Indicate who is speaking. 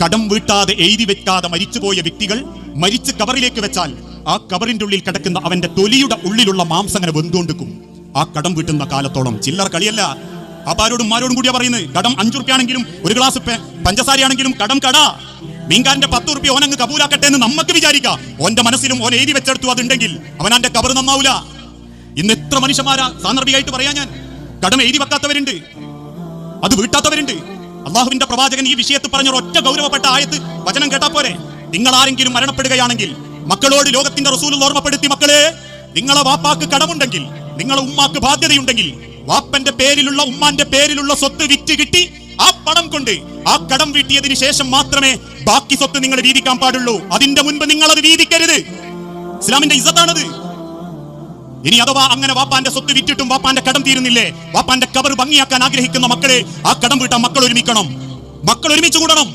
Speaker 1: കടം വീട്ടാതെ എഴുതി വെക്കാതെ മരിച്ചുപോയ വ്യക്തികൾ മരിച്ച് കബറിലേക്ക് വെച്ചാൽ ആ കബറിന്റെ ഉള്ളിൽ കിടക്കുന്ന അവന്റെ തൊലിയുടെ ഉള്ളിലുള്ള മാംസം അങ്ങനെ വെന്തുകൊണ്ടിരിക്കും. ആ കടം വീട്ടുന്ന കാലത്തോളം. ചില്ലറ കളിയല്ല. അപ്പാരോടും മാരോടും കൂടിയാ പറയുന്നത്. കടം 5 ഉറുപ്പ്യാണെങ്കിലും 1 ഗ്ലാസ് പഞ്ചസാരയാണെങ്കിലും കടം കടാ. മീൻകാരന്റെ 10 ഉറുപ്പ്യ ഓനങ്ങ് കബൂലാക്കട്ടെ എന്ന് നമുക്ക് വിചാരിക്കാം. ഓന്റെ മനസ്സിലും ഓൻ എഴുതി വെച്ചെടുത്തു അതുണ്ടെങ്കിൽ അവനാന്റെ കബർ നന്നാവൂല. ഇന്ന് എത്ര മനുഷ്യന്മാരാ സാന്ദർഭികമായിട്ട് പറയാ ഞാൻ. കടം എഴുതി വെക്കാത്തവരുണ്ട്, അത് വീട്ടാത്തവരുണ്ട്. അള്ളാഹുവിന്റെ പ്രവാചകൻ ഈ വിഷയത്തിൽ പറഞ്ഞ ഒറ്റ ഗൗരവപ്പെട്ട ആയത്ത് വചനം കേട്ടാ പോരെ. നിങ്ങൾ ആരെങ്കിലും മരണപ്പെടുകയാണെങ്കിൽ മക്കളോട് ലോകത്തിന്റെ റസൂൽ ഓർമ്മപ്പെടുത്തി, മക്കളെ, നിങ്ങളെ വാപ്പാക്ക് കടമുണ്ടെങ്കിൽ, നിങ്ങളെ ഉമ്മാക്ക് ബാധ്യതയുണ്ടെങ്കിൽ, വാപ്പന്റെ പേരിലുള്ള ഉമ്മാന്റെ പേരിലുള്ള സ്വത്ത് വിറ്റ് കിട്ടി ആ പണം കൊണ്ട് ആ കടം വീട്ടിയതിനു ശേഷം മാത്രമേ ബാക്കി സ്വത്ത് നിങ്ങൾ വീതിക്കാൻ പാടുള്ളൂ. അതിന്റെ മുൻപ് നിങ്ങൾ അത് വീതിക്കരുത്. ഇസ്ലാമിന്റെ ഇസ്സത്താണത്. ഇനി അഥവാ അങ്ങനെ വാപ്പാന്റെ സ്വത്ത് വിറ്റിട്ടും വാപ്പാന്റെ കടം തീരുന്നില്ലേ, വാപ്പാന്റെ കബർ ഭംഗിയാക്കാൻ ആഗ്രഹിക്കുന്ന മക്കളെ, ആ കടം വീട്ടാൻ മക്കൾ ഒരുമിക്കണം, മക്കൾ ഒരുമിച്ച് കൂടണം.